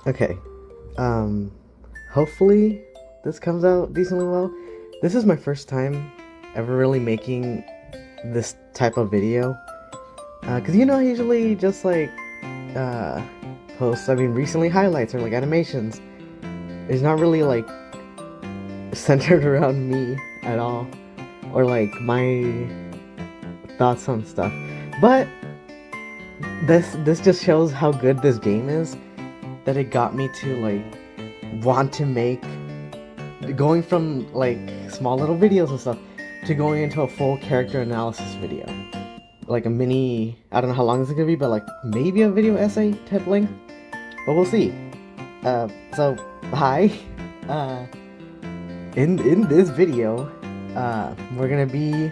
Okay. Hopefully this comes out decently well. This is my first time ever really making this type of video. Cause I usually just like uh post, recently highlights or like animations. It's not really like centered around me at all, or like my thoughts on stuff. But this just shows how good this game is, that it got me to like want to make, going from like small little videos and stuff to going into a full character analysis video, like a mini, I don't know how long this is gonna be, but like maybe a video essay type length, but we'll see. So hi. In this video, we're gonna be,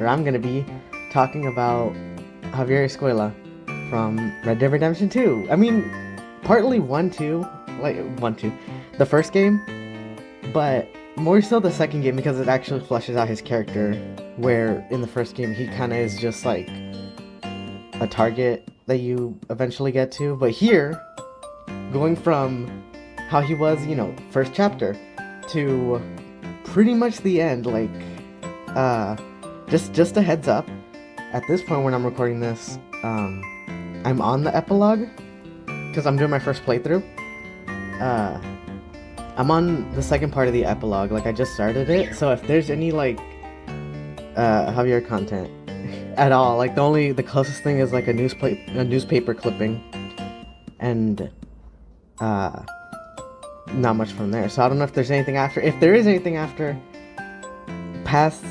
or I'm gonna be talking about Javier Escuella from Red Dead Redemption 2. Partly 1, 2, like 1, 2, the first game, but more so the second game because it actually fleshes out his character, where in the first game he kind of is just like a target that you eventually get to. But here, going from how he was, first chapter to pretty much the end, like, just a heads up, at this point when I'm recording this, I'm on the epilogue, because I'm doing my first playthrough. I'm on the second part of the epilogue, like I just started it, so if there's any like Javier content at all, like the closest thing is like a newspaper clipping, and not much from there. So I don't know if there's anything after. If there is anything after, past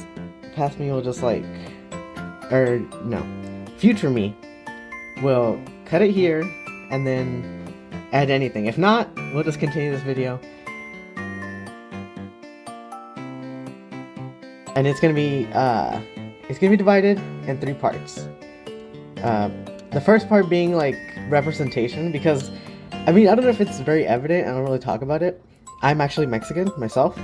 me will just like, or no, future me will cut it here and then add anything. If not, we'll just continue this video. And it's gonna be divided in 3 parts. The first part being like representation, because I don't know if it's very evident, I don't really talk about it. I'm actually Mexican myself.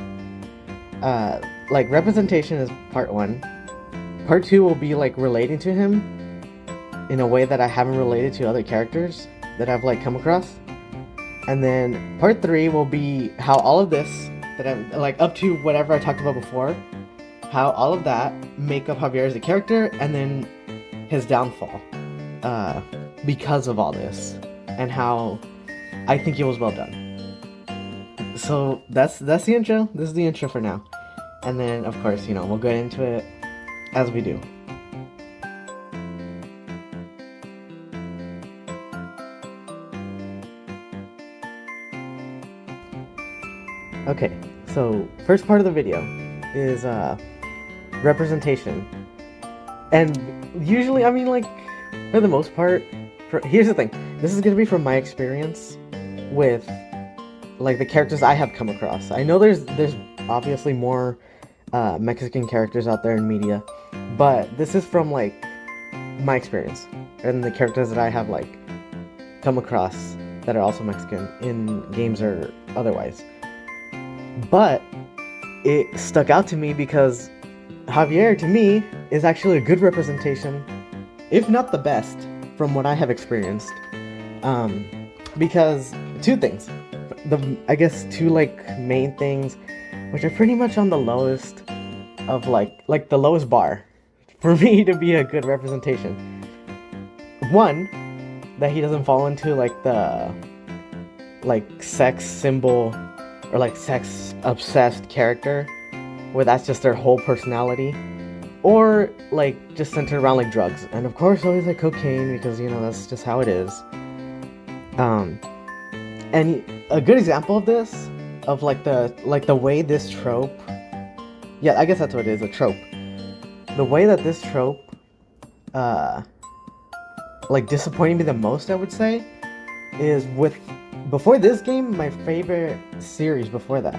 Like representation is part 1. Part 2 will be like relating to him in a way that I haven't related to other characters that I've like come across. And then part 3 will be how all of this that I'm like up to whatever I talked about before, how all of that make up Javier as a character, and then his downfall because of all this, and how I think it was well done. So that's the intro. This is the intro for now, and then of course we'll get into it as we do. Okay, so first part of the video is representation, and usually for the most part, here's the thing, this is gonna be from my experience with like the characters I have come across. I know there's obviously more Mexican characters out there in media, but this is from like my experience and the characters that I have like come across that are also Mexican in games or otherwise. But it stuck out to me because Javier, to me, is actually a good representation, if not the best, from what I have experienced. Because 2 things, I guess 2 like main things, which are pretty much on the lowest of like the lowest bar for me to be a good representation. 1, that he doesn't fall into like the like sex symbol or like sex obsessed character, where that's just their whole personality, or like just centered around like drugs, and of course always like cocaine, because that's just how it is. And a good example of this, of like the way this trope, yeah, I guess that's what it is, a trope, the way that this trope like disappointed me the most, I would say, is with, before this game, my favorite series before that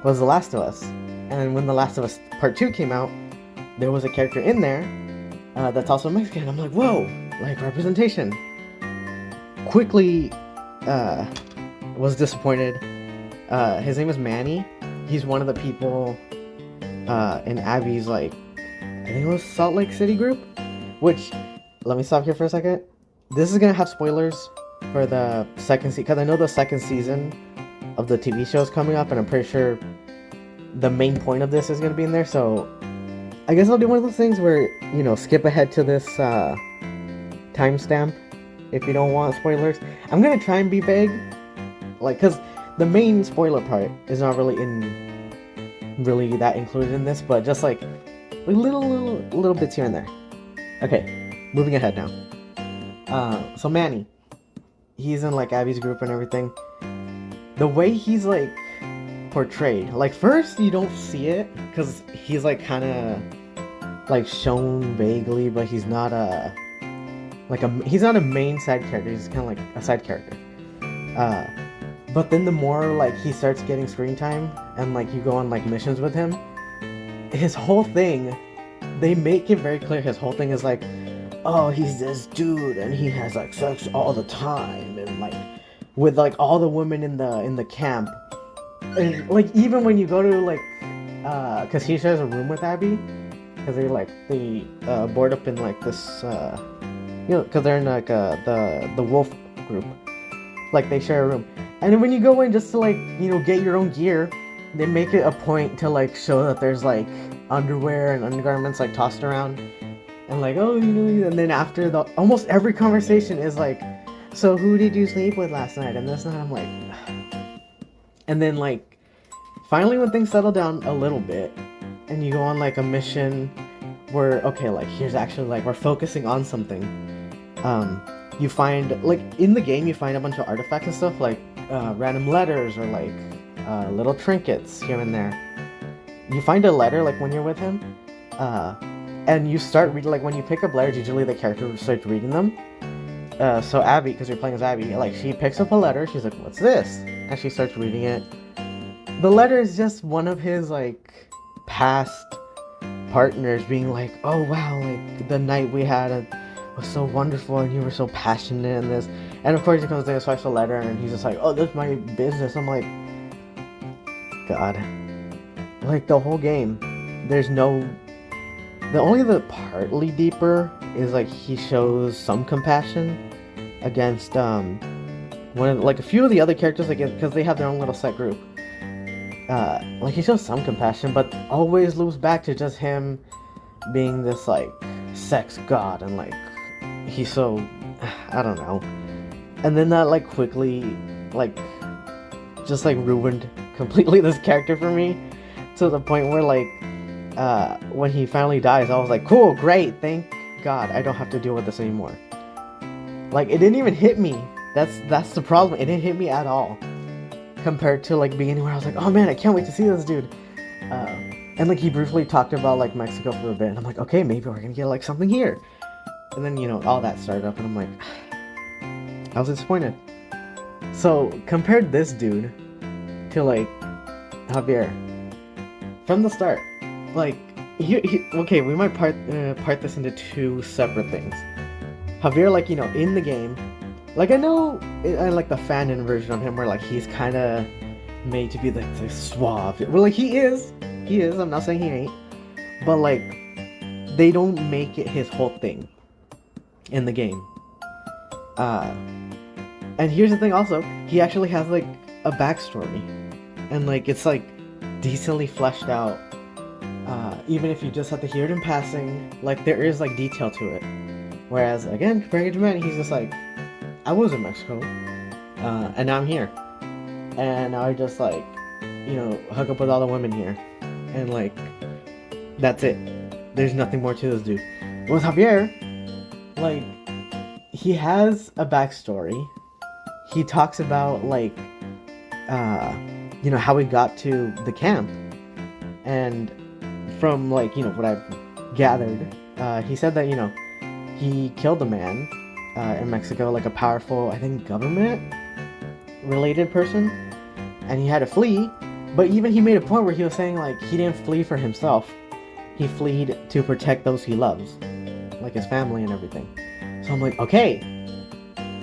was The Last of Us. And when The Last of Us Part 2 came out, there was a character in there that's also Mexican. I'm like, whoa, like representation. Quickly was disappointed. His name is Manny. He's one of the people in Abby's, like, I think it was Salt Lake City group, which, let me stop here for a second. This is gonna have spoilers for the second season, because I know the second season of the TV show is coming up, and I'm pretty sure the main point of this is going to be in there. So I guess I'll do one of those things where, skip ahead to this timestamp if you don't want spoilers. I'm going to try and be vague, because the main spoiler part is not really that included in this, but just little bits here and there. Okay, moving ahead now. So Manny, he's in Abby's group and everything. The way he's portrayed, first you don't see it because he's kind of shown vaguely, but he's not he's not a main side character. He's kind of a side character. But then the more he starts getting screen time and you go on missions with him, his whole thing, they make it very clear. His whole thing is oh, he's this dude and he has sex all the time and with all the women in the camp. And even when you go to cause he shares a room with Abby, cause they board up in this cause they're in the wolf group. They share a room. And then when you go in just to get your own gear, they make it a point to show that there's underwear and undergarments tossed around. And oh, and then after almost every conversation is so who did you sleep with last night? And this night I'm and then finally when things settle down a little bit and you go on a mission where, okay, here's actually we're focusing on something. You find in the game you find a bunch of artifacts and stuff random letters or little trinkets here and there. You find a letter when you're with him, and you start reading. When you pick up letters, usually the character starts reading them. So Abby, because you're playing as Abby, she picks up a letter. She's like, "What's this?" And she starts reading it. The letter is just one of his past partners being "Oh wow, the night we had was so wonderful, and you were so passionate in this." And of course he comes there and swipes a letter, and he's just "Oh, this is my business." I'm God. The whole game, there's no... the partly deeper is he shows some compassion against one of a few of the other characters because they have their own little set group. He shows some compassion, but always loops back to just him being this sex god and he's so... I don't know. And then that quickly just ruined completely this character for me, to the point where when he finally dies, I was cool, great, thank God I don't have to deal with this anymore. It didn't even hit me. That's the problem. It didn't hit me at all compared to beginning where I was oh man, I can't wait to see this dude. And he briefly talked about Mexico for a bit, and I'm okay, maybe we're gonna get something here. And then all that started up, and I'm I was disappointed. So compared this dude to Javier from the start. Okay, we might part this into two separate things. Javier, in the game, I know I like the fanon version of him where he's kind of made to be the suave. Well, he is. I'm not saying he ain't, but they don't make it his whole thing in the game. And here's the thing also, he actually has a backstory, and it's decently fleshed out. Even if you just have to hear it in passing, there is detail to it. Whereas again, comparing it to Manny, he's just I was in Mexico, and now I'm here, and now I just hook up with all the women here, and that's it. There's nothing more to this dude. With Javier, he has a backstory. He talks about how he got to the camp, and from what I've gathered, he said that he killed a man in Mexico, a powerful, I think, government related person, and he had to flee. But even he made a point where he was saying he didn't flee for himself, he fled to protect those he loves, his family and everything. So I'm okay,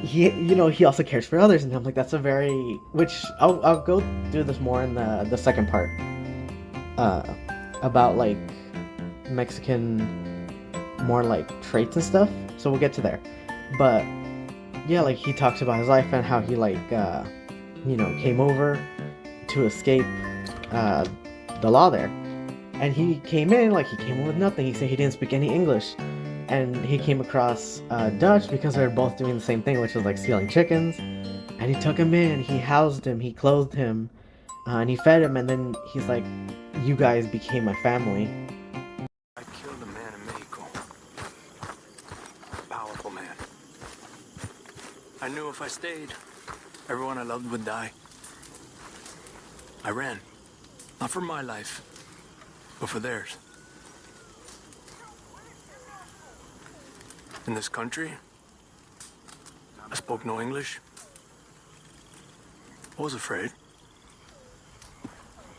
he also cares for others, and I'm that's a very... which I'll go through this more in the second part, about Mexican more traits and stuff, so we'll get to there. But yeah, like he talks about his life and how he like came over to escape uh, the law there, and he came in like he came in with nothing. He said he didn't speak any English, and he came across Dutch because they were both doing the same thing, which was like stealing chickens. And he took him in, he housed him, he clothed him, and he fed him. And then he's like, "You guys became my family." I killed a man in Mexico. A powerful man. I knew if I stayed, everyone I loved would die. I ran. Not for my life, but for theirs. In this country, I spoke no English. I was afraid.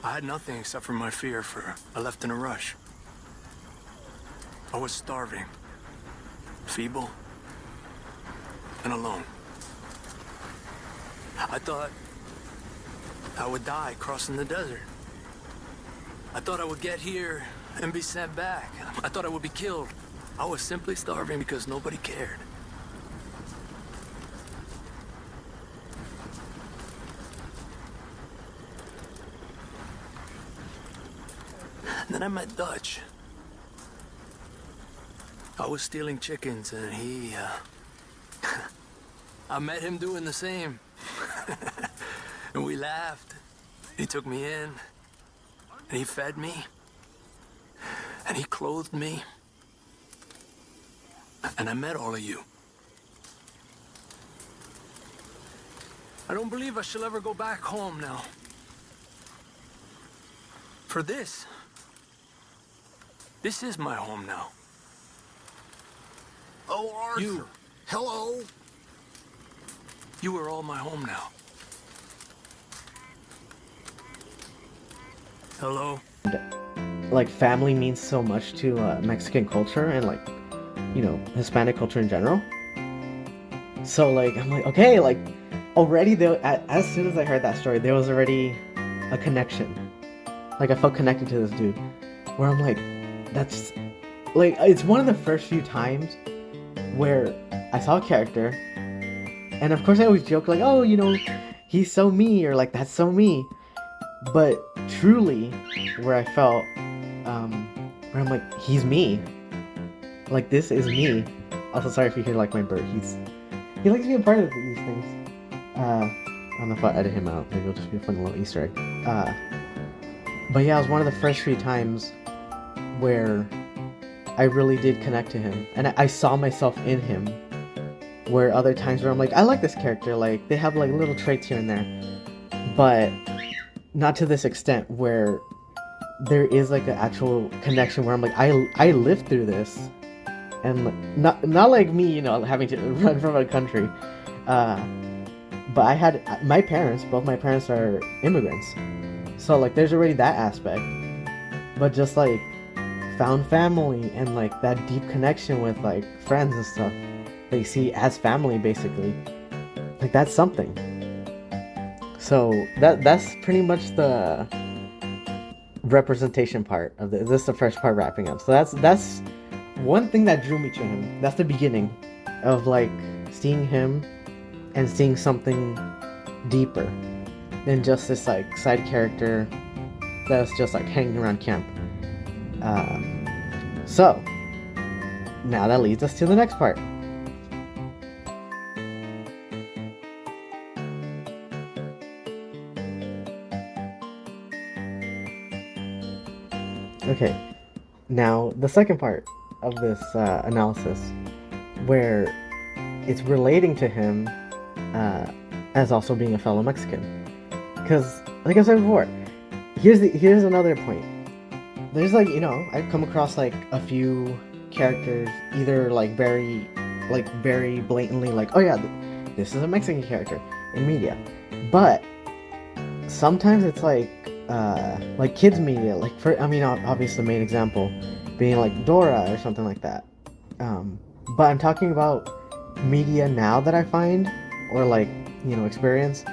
I had nothing except for my fear, for I left in a rush. I was starving, feeble, and alone. I thought I would die crossing the desert. I thought I would get here and be sent back. I thought I would be killed. I was simply starving because nobody cared. And then I met Dutch. I was stealing chickens and he, I met him doing the same. And we laughed. He took me in. And he fed me. And he clothed me. And I met all of you. I don't believe I shall ever go back home now. For this is my home now. Oh, Arthur. You. Hello. You are all my home now. Hello? Like family means so much to Mexican culture and like Hispanic culture in general. So like I'm like, okay, like already as soon as I heard that story, there was already a connection. Like I felt connected to this dude, where I'm like, that's like it's one of the first few times where I saw a character, and of course I always joke like, oh, he's so me, or like that's so me. But truly, where I felt, where I'm like, he's me. Like this is me. Also, sorry if you hear like my bird. He likes to be a part of these things. I don't know if I'll edit him out. Maybe it'll just be a fun little Easter egg. But yeah, it was one of the first few times where I really did connect to him, and I saw myself in him. Where other times where I'm like, I like this character. Like they have like little traits here and there, but not to this extent where there is like an actual connection where I'm like, I lived through this, and not like me, having to run from a country, but I had both my parents are immigrants, so like there's already that aspect, but just like found family and like that deep connection with like friends and stuff that you see as family basically, like that's something. So that's pretty much the representation part of this. This is the first part wrapping up. So that's one thing that drew me to him. That's the beginning of like seeing him and seeing something deeper than just this like side character that's just like hanging around camp. So now that leads us to the next part. Okay, now the second part of this analysis, where it's relating to him as also being a fellow Mexican. Because, like I said before, here's another point. There's like, I've come across like a few characters, either like very blatantly like, oh yeah, this is a Mexican character in media. But sometimes it's like kids media, obviously the main example being like Dora or something like that. But I'm talking about media now that I find, or like, experience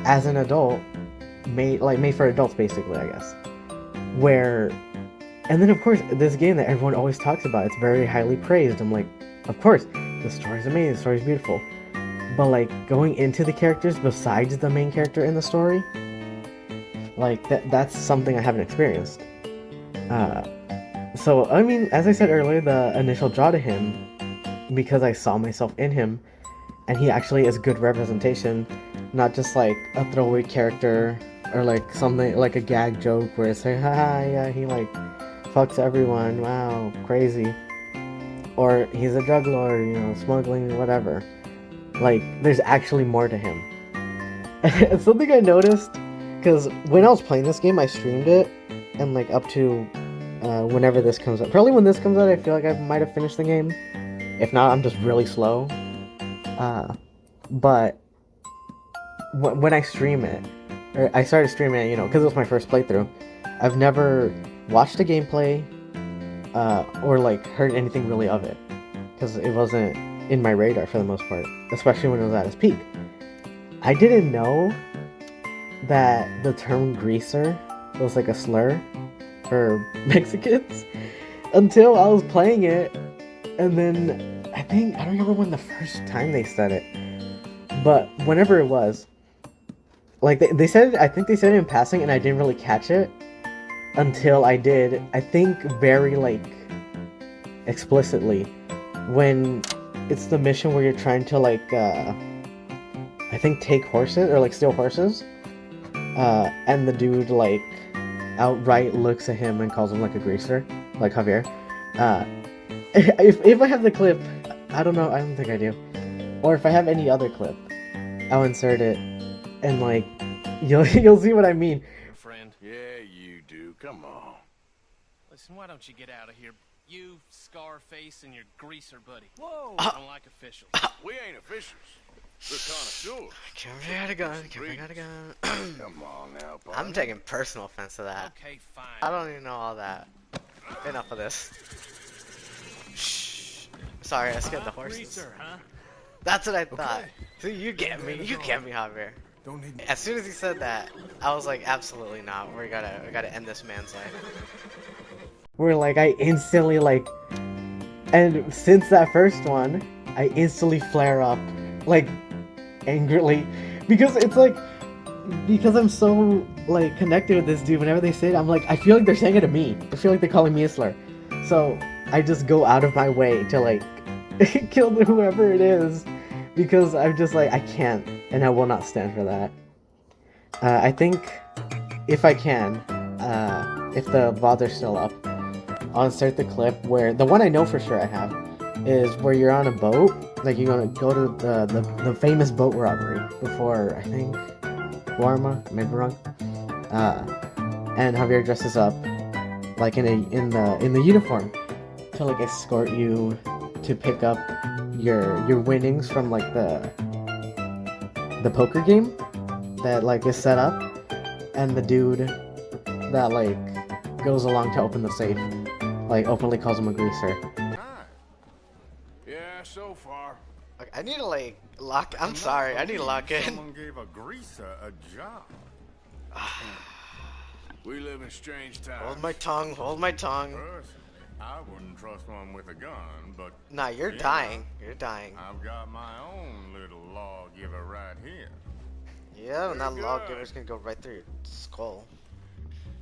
as an adult, made for adults basically, I guess. And then of course, this game that everyone always talks about, it's very highly praised. I'm like, of course, the story's amazing, the story's beautiful. but like going into the characters besides the main character in the story, like that's something I haven't experienced. So I mean, as I said earlier, the initial draw to him, because I saw myself in him, and he actually is good representation, not just like a throwaway character or like something like a gag joke where it's like, haha, yeah, he like fucks everyone, wow, crazy, or he's a drug lord, you know, smuggling, whatever. Like, there's actually more to him. It's something I noticed, because when I was playing this game, I streamed it, and like up to whenever this comes out. Probably when this comes out, I feel like I might have finished the game. If not, I'm just really slow. But when I stream it, or I started streaming it, you know, because it was my first playthrough, I've never watched a gameplay or like heard anything really of it, because it wasn't in my radar for the most part, especially when it was at its peak. I didn't know that the term greaser was like a slur for Mexicans until I was playing it, and then I don't remember when the first time they said it, but whenever it was, like they said it, I think they said it in passing, and I didn't really catch it until I did, I think very like explicitly, when it's the mission where you're trying to like I think take horses or like steal horses, and the dude like outright looks at him and calls him like a greaser, like Javier. If I have the clip, I don't know, I don't think I do, or if I have any other clip, I'll insert it, and like you'll see what I mean. Friend. Yeah, you do. Come on. Listen, why don't you get out of here? You, Scarface, and your greaser buddy. Whoa! Uh, I don't like officials. We ain't officials. We're connoisseurs. Javier got a gun. Javier got a gun. Come on now, partner. I'm taking personal offense to that. Okay, fine. I don't even know all that. Enough of this. Shh. Sorry, I scared the horses. Greaser, huh? That's what I thought. Okay. See, you get me. You get me, Javier. Don't need As soon as he said that, I was like, absolutely not. We gotta end this man's life. Where like I instantly like, and since that first one, I instantly flare up like angrily, because it's like, because I'm so like connected with this dude. Whenever they say it, I'm like, I feel like they're saying it to me. I feel like they're calling me a slur, so I just go out of my way to like kill whoever it is, because I'm just like, I can't, and I will not stand for that. I think if I can, if the VOD's are still up, I'll insert the clip where the one I know for sure I have is where you're on a boat, like you're gonna go to the famous boat robbery before, I think, Guarma, maybe wrong. And Javier dresses up like in the uniform to like escort you to pick up your winnings from like the poker game that like is set up, and the dude that like goes along to open the safe like openly calls him a greaser. Hi. Yeah, so far. Like, I need to like lock. I'm sorry. I need to lock in. Someone gave a greaser a job. We live in strange times. Hold my tongue. Hold my tongue. Personally, I wouldn't trust one with a gun, but Nah, you're yeah, dying. You're dying. I've got my own little lawgiver right here. Yeah, and that Very lawgiver's gonna go right through your skull.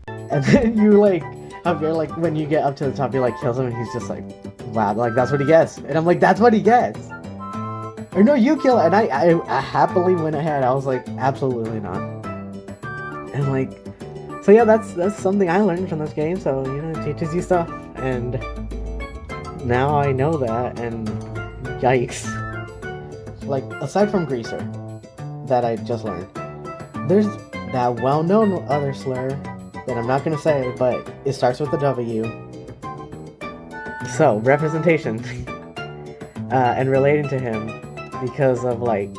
And then you like Javier, like when you get up to the top, you like kills him, and he's just like, wow, like that's what he gets. And I'm like, that's what he gets. Or no, you kill it. And I happily went ahead. I was like, absolutely not. And like, so yeah, that's something I learned from this game. So you know, it teaches you stuff, and now I know that. And yikes! Like aside from greaser, that I just learned, there's that well-known other slur that I'm not gonna say, but it starts with a W. So representation, and relating to him because of like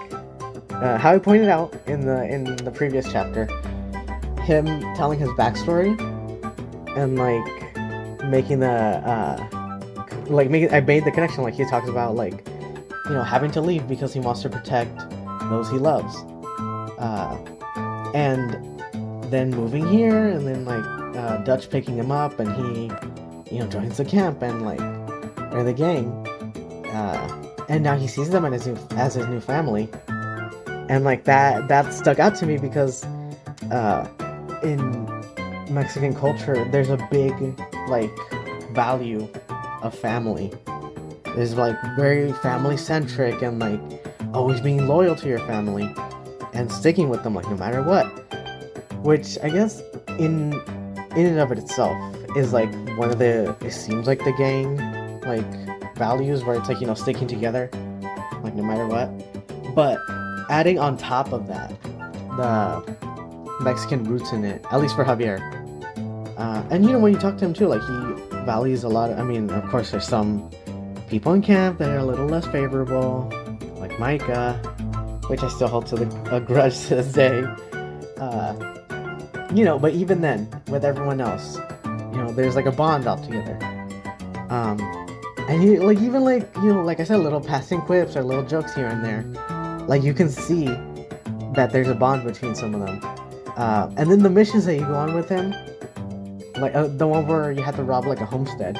how I pointed out in the previous chapter, him telling his backstory and like making I made the connection. Like he talks about like, you know, having to leave because he wants to protect those he loves, and then moving here, and then like Dutch picking him up, and he, you know, joins the camp and like, or the gang, and now he sees them as his new family, and like that stuck out to me because in Mexican culture there's a big like value of family. There's like very family centric and like always being loyal to your family and sticking with them like no matter what, which I guess in and of it itself is like one of the, it seems like the gang like values where it's like, you know, sticking together like no matter what. But adding on top of that the Mexican roots in it, at least for Javier, and you know, when you talk to him too, like he values a lot of, I mean, of course there's some people in camp that are a little less favorable, like Micah, which I still hold to a grudge to this day. You know, but even then, with everyone else, you know, there's like a bond altogether. And he, like, even like, you know, like I said, little passing quips or little jokes here and there, like you can see that there's a bond between some of them. And then the missions that you go on with him, like the one where you have to rob like a homestead,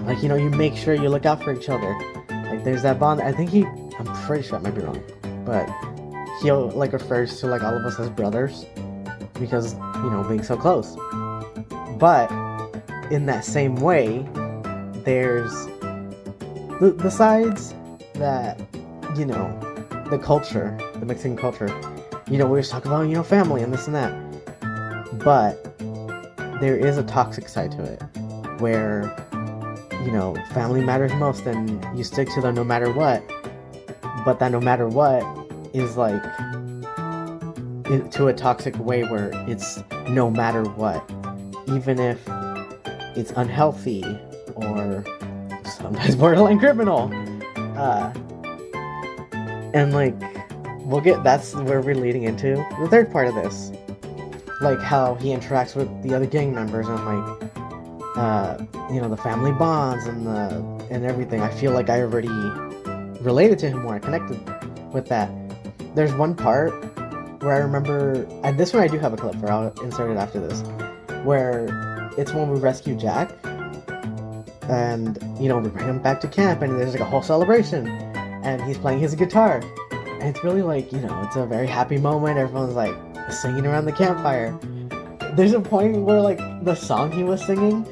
like, you know, you make sure you look out for each other. Like there's that bond. I think I'm pretty sure I might be wrong, but he like refers to like all of us as brothers because, you know, being so close. But in that same way, there's the sides that, you know, the culture, the Mexican culture, you know, we just talk about, you know, family and this and that, but there is a toxic side to it where, you know, family matters most and you stick to them no matter what, but that no matter what is like to a toxic way where it's no matter what, even if it's unhealthy or sometimes borderline criminal. And like that's where we're leading into the third part of this, like how he interacts with the other gang members and like you know, the family bonds and everything. I feel like I already related to him more, I connected with that. There's one part where I remember, and this one I do have a clip for, I'll insert it after this, where it's when we rescue Jack, and, you know, we bring him back to camp, and there's like a whole celebration, and he's playing his guitar, and it's really like, you know, it's a very happy moment, everyone's like singing around the campfire. There's a point where like the song he was singing,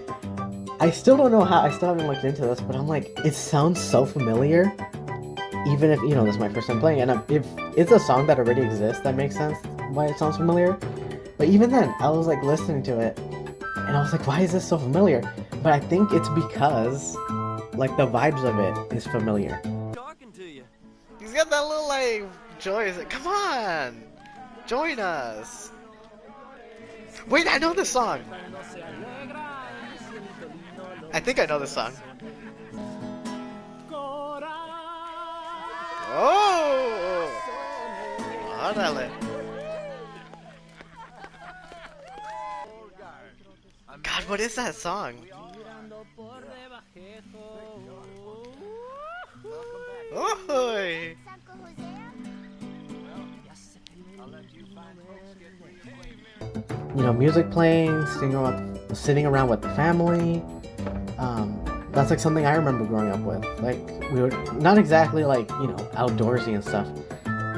I still don't know how, I still haven't looked into this, but I'm like, it sounds so familiar, even if, you know, this is my first time playing, and if it's a song that already exists, that makes sense why it sounds familiar. But even then, I was like listening to it, and I was like, why is this so familiar? But I think it's because, like, the vibes of it is familiar. Talking to you. He's got that little like joy. He's like, come on, join us. Wait, I know this song. I think I know this song. Oh! Órale. God, what is that song? Oh! You know, music playing, sitting around with the family. That's like something I remember growing up with. Like, we would, not exactly like, you know, outdoorsy and stuff,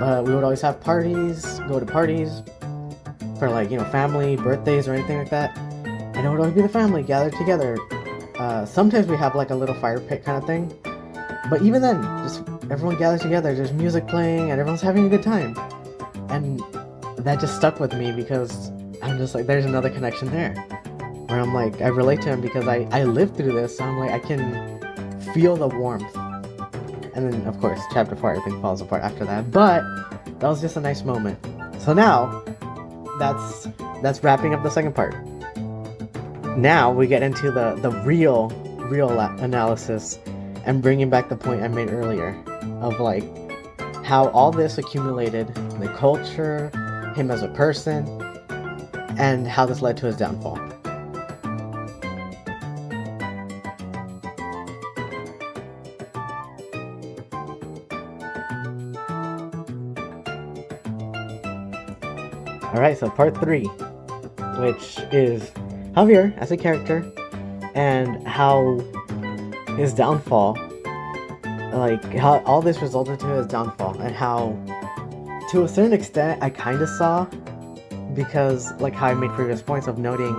but we would always have parties, go to parties for like, you know, family, birthdays or anything like that. And it would always be the family gathered together. Sometimes we have like a little fire pit kind of thing, but even then, just everyone gathers together, there's music playing and everyone's having a good time. And that just stuck with me because I'm just like, there's another connection there. Where I'm like, I relate to him because I lived through this, so I'm like, I can feel the warmth. And then, of course, chapter 4, everything falls apart after that. But that was just a nice moment. So now, that's wrapping up the second part. Now we get into the real analysis and bringing back the point I made earlier of like how all this accumulated, the culture, him as a person, and how this led to his downfall. Alright, so part 3, which is Javier as a character and how his downfall like how all this resulted to his downfall, and how to a certain extent I kind of saw, because like how I made previous points of noting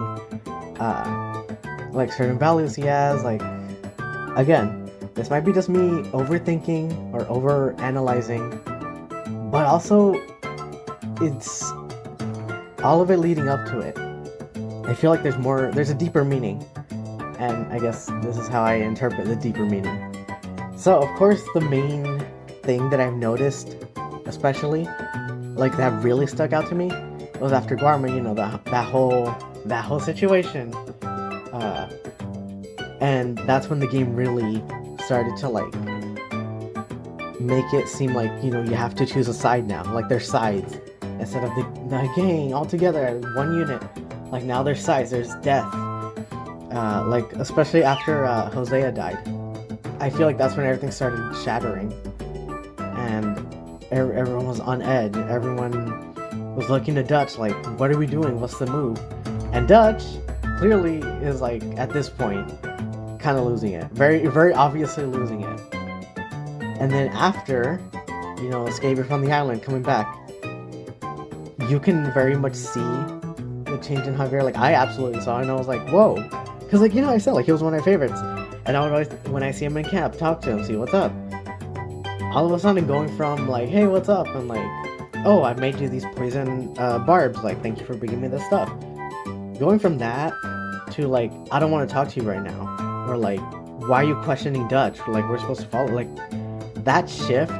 like certain values he has. Like, again, this might be just me overthinking or over analyzing, but also it's all of it leading up to it. I feel like there's a deeper meaning, and I guess this is how I interpret the deeper meaning. So of course the main thing that I've noticed, especially like that really stuck out to me, was after Guarma, you know, that whole situation, and that's when the game really started to like make it seem like, you know, you have to choose a side now. Like there's sides instead of the gang all together as one unit. Like now there's sides. There's death. Like especially after Hosea died, I feel like that's when everything started shattering, and everyone was on edge. Everyone was looking to Dutch like, what are we doing? What's the move? And Dutch clearly is like at this point kind of losing it, very very obviously losing it. And then after, you know, escaping from the island, coming back, you can very much see the change in Javier. Like I absolutely saw it, and I was like, whoa, because like, you know, I said like he was one of my favorites, and I would always, when I see him in camp, talk to him, see what's up. All of a sudden going from like, hey, what's up, and like, oh, I made you these poison barbs, like thank you for bringing me this stuff, going from that to like, I don't want to talk to you right now, or like, why are you questioning Dutch, like we're supposed to follow. Like that shift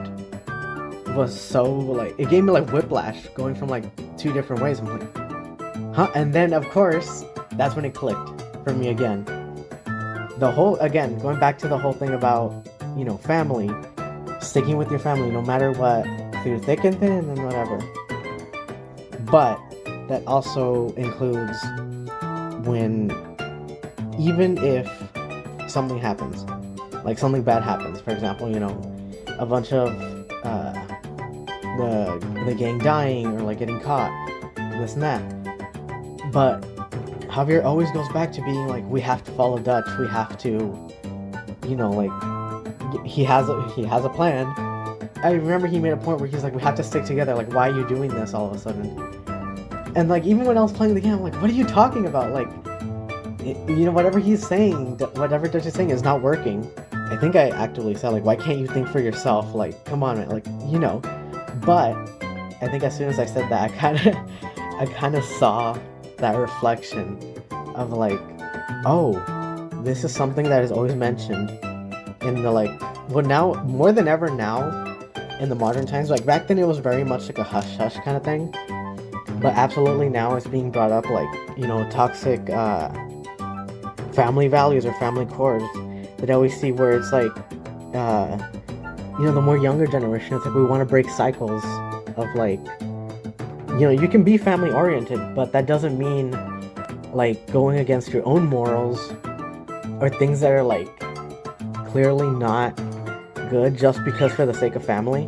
was so like, it gave me like whiplash, going from like two different ways. I'm like, huh? And then of course that's when it clicked for me again. The whole, again, going back to the whole thing about, you know, family, sticking with your family no matter what, through thick and thin and whatever. But that also includes when, even if something happens, like something bad happens, for example, you know, a bunch of the gang dying or like getting caught, this and that. But Javier always goes back to being like, we have to follow Dutch, we have to, you know, like he has a plan. I remember he made a point where he's like, we have to stick together, like why are you doing this all of a sudden? And like, even when I was playing the game, I'm like, what are you talking about? Like, you know, whatever he's saying, whatever Dutch is saying is not working. I think I actively said like, why can't you think for yourself? Like, come on, man. Like, you know. But I think as soon as I said that, I kind of saw that reflection of like, oh, this is something that is always mentioned in the like, well, now more than ever now in the modern times. Like back then it was very much like a hush hush kind of thing, but absolutely now it's being brought up, like, you know, toxic family values or family cores that I always see, where it's like, you know, the more younger generation, it's like we want to break cycles of like, you know, you can be family oriented, but that doesn't mean like going against your own morals or things that are like clearly not good just because for the sake of family.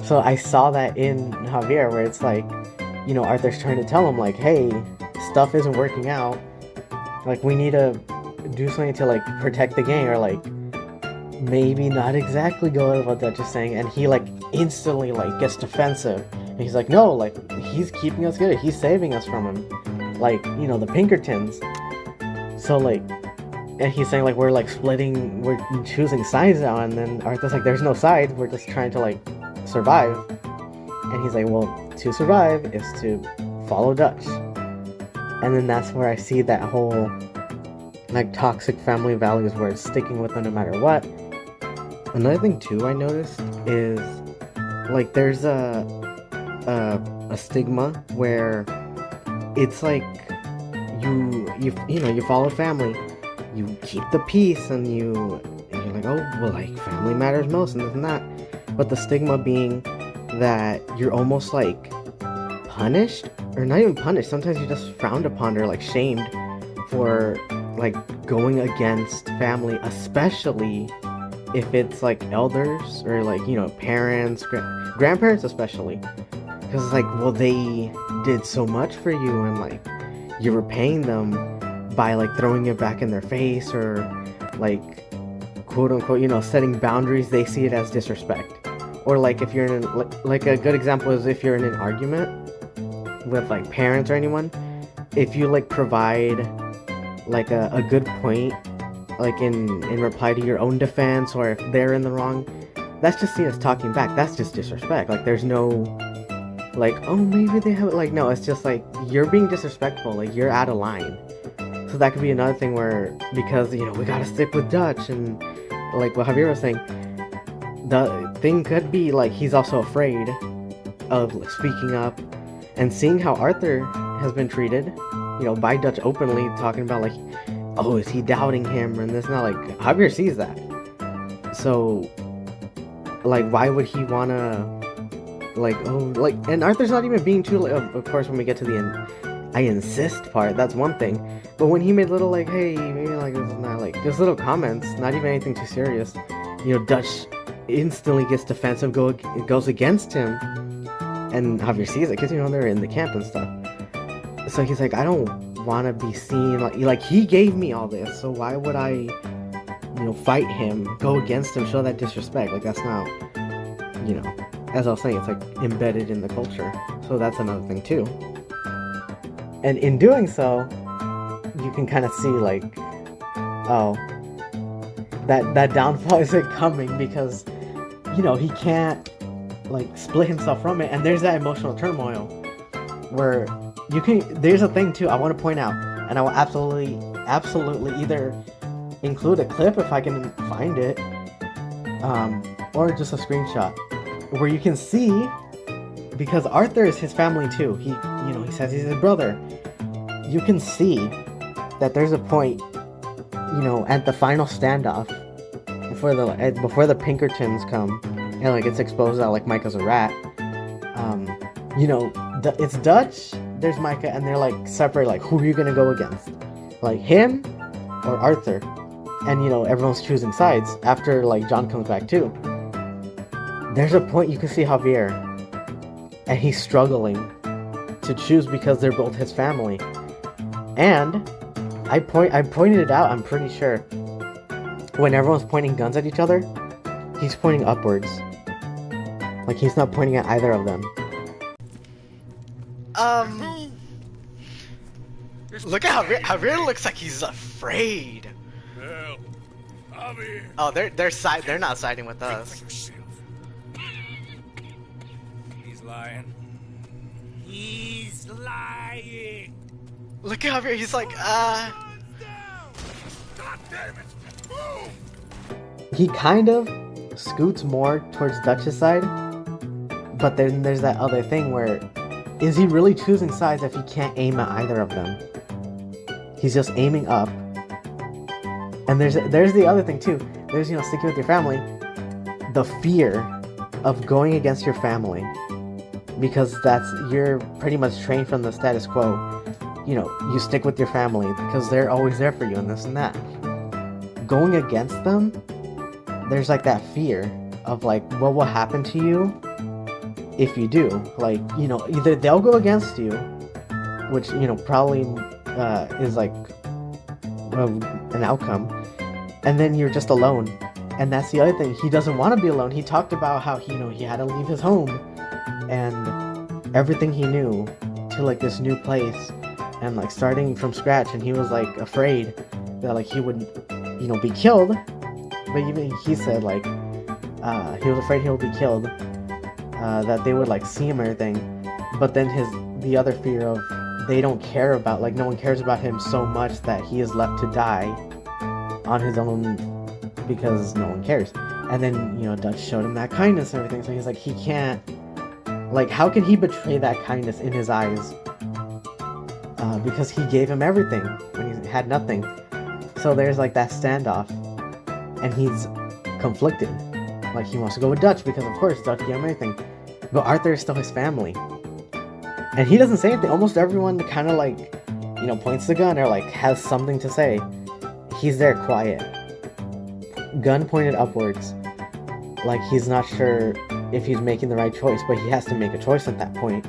So I saw that in Javier, where it's like, you know, Arthur's trying to tell him like, hey, stuff isn't working out, like we need to do something to like protect the gang, or like maybe not exactly go with what Dutch is saying, and he like instantly like gets defensive, and he's like, no, like he's keeping us good, he's saving us from him, like, you know, the Pinkertons. So like, and he's saying like, we're like splitting, we're choosing sides now, and then Arthur's like, there's no sides, we're just trying to like survive. And he's like, well, to survive is to follow Dutch. And then that's where I see that whole like toxic family values, where it's sticking with them no matter what. Another thing too I noticed is like there's a stigma where it's like you know, you follow family, you keep the peace, and you're like, oh well, like family matters most and this and that. But the stigma being that you're almost like punished, or not even punished, sometimes you're just frowned upon or like shamed for like going against family, especially if it's like elders or like, you know, parents, grandparents especially, because it's like, well, they did so much for you, and like you're repaying them by like throwing it back in their face, or like quote unquote, you know, setting boundaries, they see it as disrespect. Or like if you're in like a good example is if you're in an argument with like parents or anyone, if you like provide like a good point, like in reply to your own defense, or if they're in the wrong, that's just seen as talking back. That's just disrespect. Like there's no like, oh, maybe they have it. Like, no, it's just like you're being disrespectful. Like you're out of line. So that could be another thing where, because, you know, we gotta stick with Dutch, and like what Javier was saying, the thing could be like he's also afraid of like, speaking up and seeing how Arthur has been treated, you know, by Dutch openly, talking about like, oh, is he doubting him and this? Not like Javier sees that. So like, why would he wanna like, oh, like, and Arthur's not even being too like, of course when we get to the I insist part, that's one thing. But when he made little like, hey, maybe like this is not like just little comments, not even anything too serious, you know, Dutch instantly gets defensive, goes against him, and Javier sees it because, you know, they're in the camp and stuff. So he's like, I don't want to be seen like he gave me all this, so why would I, you know, fight him, go against him, show that disrespect? Like that's not, you know, as I was saying, it's like embedded in the culture. So that's another thing too. And in doing so, you can kind of see like, oh, that downfall isn't coming because, you know, he can't like split himself from it, and there's that emotional turmoil where you can. There's a thing too I want to point out, and I will absolutely either include a clip if I can find it, or just a screenshot where you can see, because Arthur is his family too. He, you know, he says he's his brother. You can see that there's a point, you know, at the final standoff before the Pinkertons come and like it's exposed that like Micah's a rat. You know, it's Dutch, there's Micah, and they're like separate. Like, who are you gonna go against? Like him or Arthur? And you know, everyone's choosing sides after like John comes back too. There's a point you can see Javier, and he's struggling to choose because they're both his family. And I pointed it out, I'm pretty sure. When everyone's pointing guns at each other, he's pointing upwards. Like he's not pointing at either of them. Look at Javier looks like he's afraid. Well, Javier. Oh, they're not siding with us. He's lying. He's lying. Look at Javier, he's like, God damn it. Boom. He kind of scoots more towards Dutch's side, but then there's that other thing where, is he really choosing sides if he can't aim at either of them? He's just aiming up. And there's the other thing too. There's, you know, sticking with your family, the fear of going against your family, because you're pretty much trained from the status quo. You know, you stick with your family because they're always there for you and this and that. Going against them, there's like that fear of like, what will happen to you if you do? Like, you know, either they'll go against you, which, you know, probably is like an outcome, and then you're just alone. And that's the other thing. He doesn't want to be alone. He talked about how he, you know, he had to leave his home and everything he knew to like this new place and like starting from scratch, and he was like afraid that like he would, you know, be killed. But even he said like he was afraid he would be killed, that they would like see him or anything. But then the other fear of they don't care about, like no one cares about him so much that he is left to die on his own because no one cares. And then, you know, Dutch showed him that kindness and everything, so he's like, he can't, like, how can he betray that kindness in his eyes? Because he gave him everything when he had nothing. So there's like that standoff, and he's conflicted. Like he wants to go with Dutch because of course Dutch gave him everything, but Arthur is still his family, and he doesn't say anything. Almost everyone kind of like, you know, points the gun or like has something to say. He's there quiet, gun pointed upwards, like he's not sure if he's making the right choice, but he has to make a choice at that point.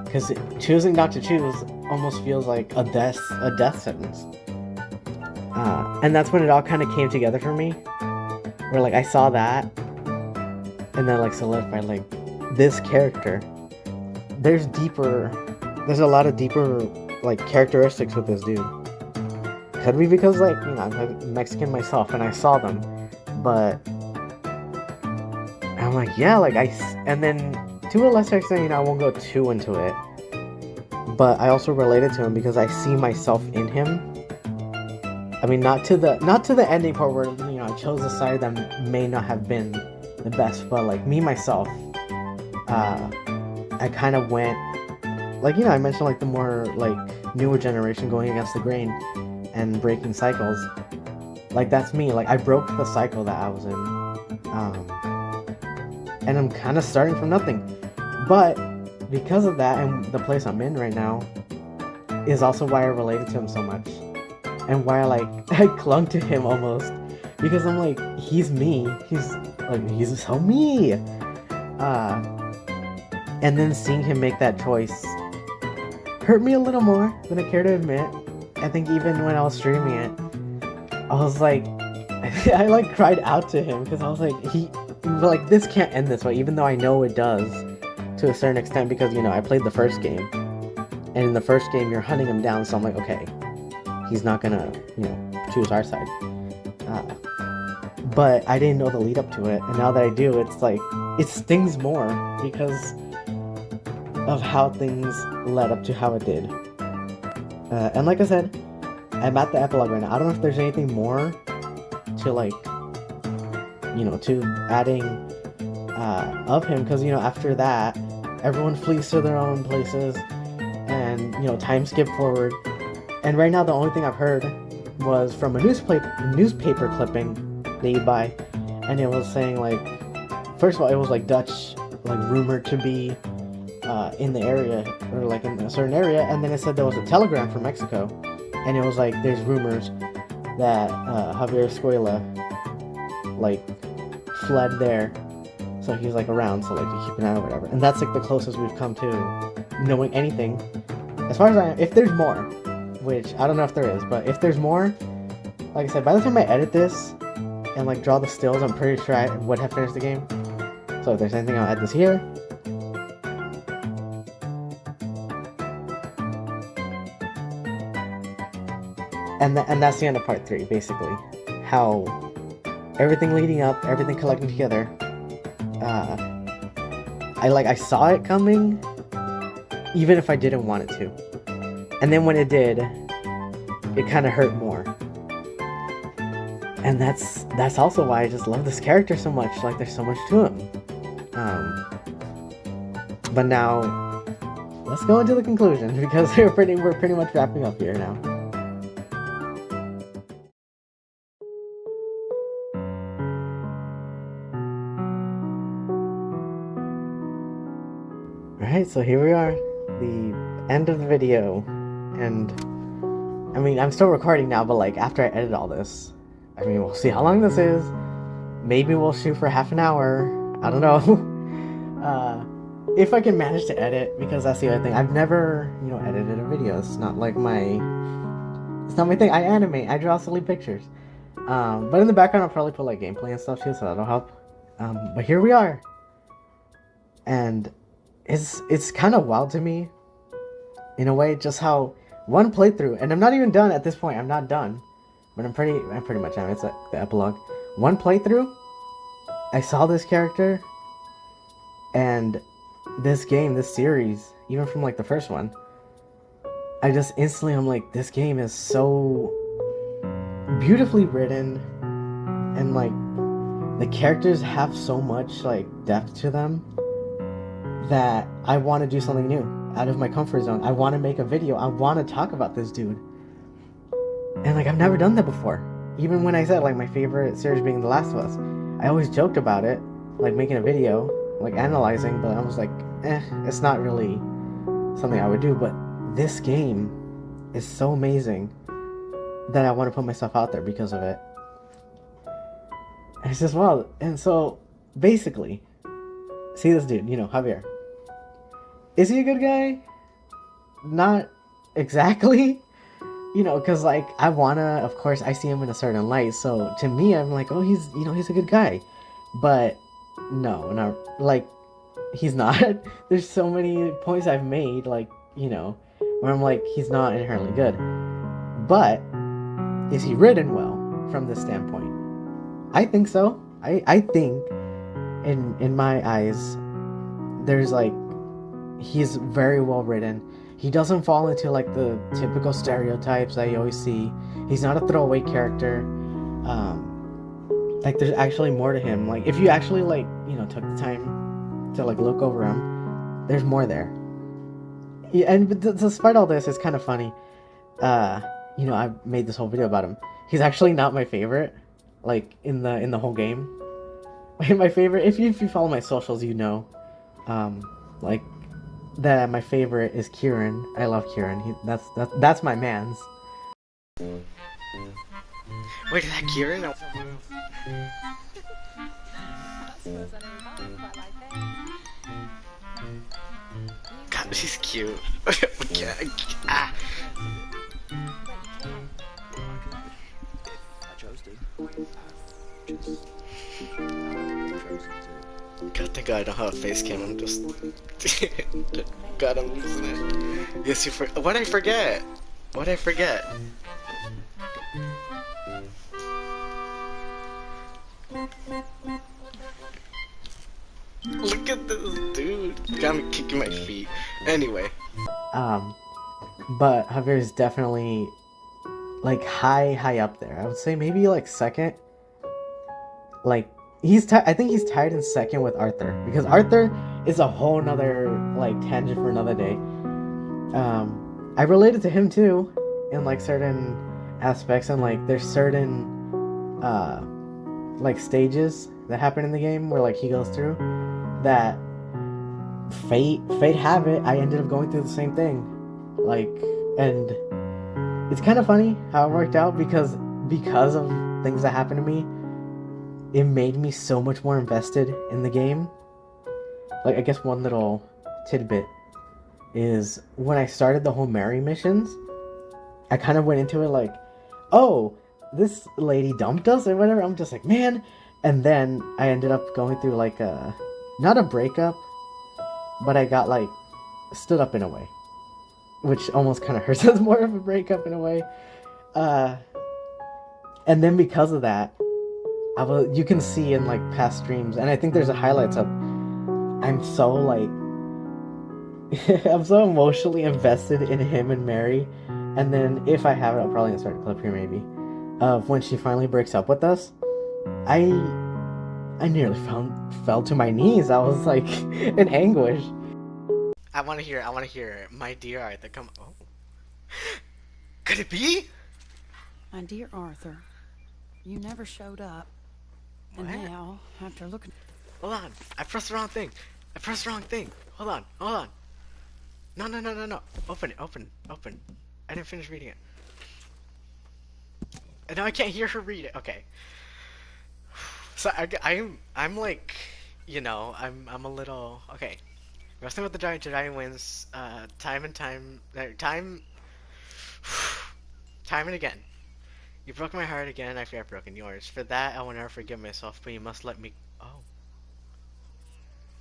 Because choosing not to choose almost feels like a death sentence. And that's when it all kind of came together for me. where like I saw that and then like solidified like this character. There's a lot of deeper like characteristics with this dude. Could be because like, you know, I'm Mexican myself and I saw them, but I'm like, yeah, like and then to a lesser extent, you know, I won't go too into it, but I also related to him because I see myself in him. I mean, not to the ending part where, you know, I chose a side that may not have been the best, but like me myself, I kind of went, like, you know, I mentioned like the more like newer generation going against the grain and breaking cycles. Like that's me. Like I broke the cycle that I was in, and I'm kind of starting from nothing. But because of that and the place I'm in right now is also why I related to him so much. And why I clung to him almost, because I'm like, he's me. He's so me. And then seeing him make that choice hurt me a little more than I care to admit. I think even when I was streaming it, I was like, I like cried out to him because I was like, this can't end this way, even though I know it does to a certain extent because, you know, I played the first game, and in the first game you're hunting him down, so I'm like, okay. He's not gonna, you know, choose our side. But I didn't know the lead up to it, and now that I do, it's like, it stings more because of how things led up to how it did. And like I said, I'm at the epilogue right now. I don't know if there's anything more to like, you know, to adding of him, because, you know, after that, everyone flees to their own places, and, you know, time skip forward. And right now, the only thing I've heard was from a newspaper clipping made by, and it was saying like, first of all, it was like Dutch, like rumored to be in the area or like in a certain area, and then it said there was a telegram from Mexico, and it was like there's rumors that Javier Escuella like fled there, so he's like around, so like to keep an eye or whatever. And that's like the closest we've come to knowing anything, as far as if there's more. Which, I don't know if there is, but if there's more, like I said, by the time I edit this and like draw the stills, I'm pretty sure I would have finished the game. So if there's anything, I'll add this here. And that's the end of part 3, basically. How everything leading up, everything collecting together. I saw it coming, even if I didn't want it to. And then when it did, it kind of hurt more. And that's also why I just love this character so much. Like, there's so much to him. But now, let's go into the conclusion, because we're pretty much wrapping up here now. Alright, so here we are. The end of the video. And I mean, I'm still recording now, but like after I edit all this, I mean, we'll see how long this is. Maybe we'll shoot for half an hour. I don't know. If I can manage to edit, because that's the other thing. I've never, you know, edited a video. It's not my thing. I animate. I draw silly pictures. But in the background, I'll probably put like gameplay and stuff too, so that'll help. But here we are, and it's kind of wild to me. In a way, just how one playthrough, and I'm not even done at this point. I'm not done, but I pretty much am. It's like the epilogue. One playthrough, I saw this character, and this game, this series, even from like the first one, I just instantly, I'm like, this game is so beautifully written, and like the characters have so much like depth to them that I want to do something new. Out of my comfort zone. I want to make a video. I want to talk about this dude. And like, I've never done that before. Even when I said like my favorite series being The Last of Us, I always joked about it, like making a video, like analyzing, but I was like, it's not really something I would do. But this game is so amazing that I want to put myself out there because of it. And it's just wild. And so basically, see this dude, you know, Javier. Is he a good guy? Not exactly. you know, because like I wanna, of course, I see him in a certain light. So to me, I'm like, oh, he's, you know, he's a good guy, but no, not like he's not. There's so many points I've made, like, you know, where I'm like, he's not inherently good. But is he written well from this standpoint? I think so. I think in my eyes, there's like, he's very well written. He doesn't fall into like the typical stereotypes that you always see. He's not a throwaway character. Like there's actually more to him. Like if you actually like, you know, took the time to like look over him, there's more there. Yeah, and despite all this, it's kind of funny. You know, I made this whole video about him. He's actually not my favorite, like in the whole game. My favorite, if you follow my socials, you know, like that my favorite is Kieran. I love Kieran. That's my man's. Wait, is that Kieran? God, she's cute. Ah. God, thank God I don't have a face cam. I'm just. God, I'm losing it. Yes, you what'd I forget? What'd I forget? Look at this dude. Got me kicking my feet. Anyway. But Javier is definitely like high up there. I would say maybe like second. Like I think he's tied in second with Arthur, because Arthur is a whole nother like tangent for another day. I related to him too in like certain aspects, and like there's certain like stages that happen in the game where like he goes through that fate have it, I ended up going through the same thing. Like, and it's kind of funny how it worked out, because of things that happened to me, it made me so much more invested in the game. Like, I guess one little tidbit is when I started the whole Mary missions, I kind of went into it like, oh, this lady dumped us or whatever. I'm just like, man. And then I ended up going through like not a breakup, but I got like stood up in a way, which almost kind of hurts as more of a breakup in a way. And then because of that, you can see in like past streams, and I think there's a highlights up. I'm so like, I'm so emotionally invested in him and Mary. And then if I have it, I'll probably insert a clip here maybe of when she finally breaks up with us. I nearly fell to my knees. I was like in anguish. I want to hear my dear Arthur. Come on. Oh. Could it be? My dear Arthur, you never showed up. What? And now, after looking... Hold on. I pressed the wrong thing. Hold on. No. Open it. I didn't finish reading it. And now I can't hear her read it. Okay. So I'm like, you know, I'm a little, okay. Wrestling with the Giant Jedi wins, time and again. You broke my heart again, I fear I've broken yours. For that, I will never forgive myself, but you must let me... Oh.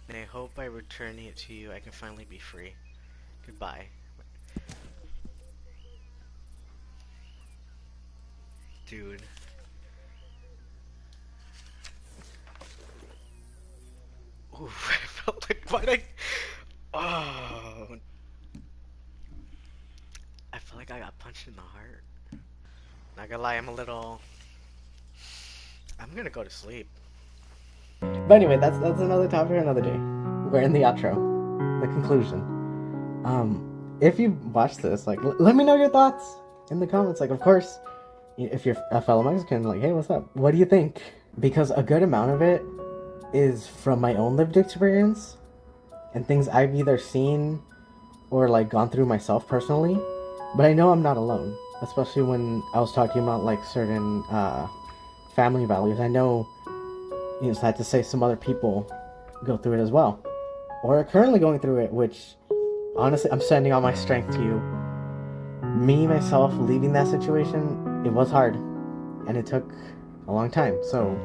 And I hope by returning it to you, I can finally be free. Goodbye. Dude. Ooh, I felt like... Why'd I... Oh. I feel like I got punched in the heart. Not gonna lie, I'm gonna go to sleep. But anyway, that's another topic for another day. We're in the outro, the conclusion. If you watch this, like, let me know your thoughts in the comments. Like, of course, if you're a fellow Mexican, like, hey, what's up? What do you think? Because a good amount of it is from my own lived experience and things I've either seen or like gone through myself personally. But I know I'm not alone. Especially when I was talking about like certain family values. I know, you know, sad to say, some other people go through it as well, or are currently going through it, which honestly I'm sending all my strength to you. me myself leaving that situation, it was hard, and it took a long time. So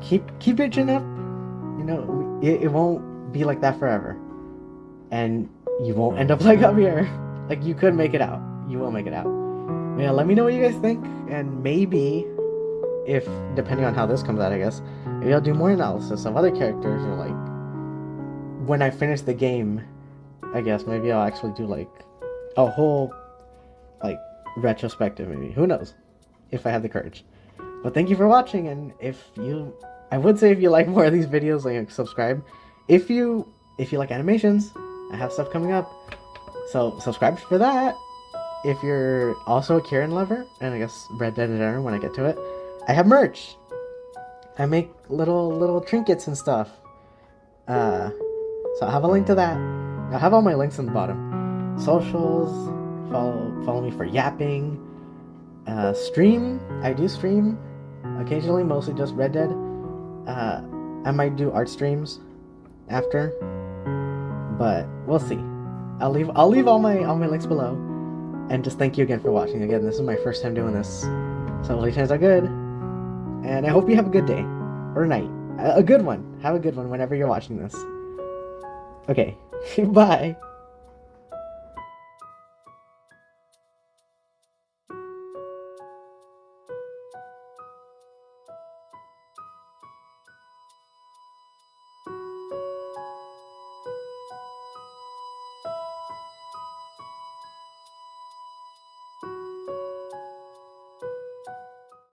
keep your chin up. You know, it won't be like that forever, and you won't end up like Javier. Like, you could make it out. You will make it out. But yeah, let me know what you guys think, and maybe, if depending on how this comes out, I guess, maybe I'll do more analysis of other characters, or like when I finish the game, I guess maybe I'll actually do like a whole like retrospective. Maybe, who knows, if I have the courage. But thank you for watching, and I would say if you like more of these videos, like, subscribe. If you like animations, I have stuff coming up, so subscribe for that. If you're also a Kieran lover, and I guess Red Dead Redemption when I get to it, I have merch. I make little trinkets and stuff. So I'll have a link to that. I'll have all my links in the bottom. Socials, follow me for yapping. Stream, I do stream occasionally, mostly just Red Dead. I might do art streams after, but we'll see. I'll leave all my links below, and just thank you again for watching. Again, this is my first time doing this, so hopefully things are good, and I hope you have a good day or night, a good one. Have a good one whenever you're watching this. Okay, bye.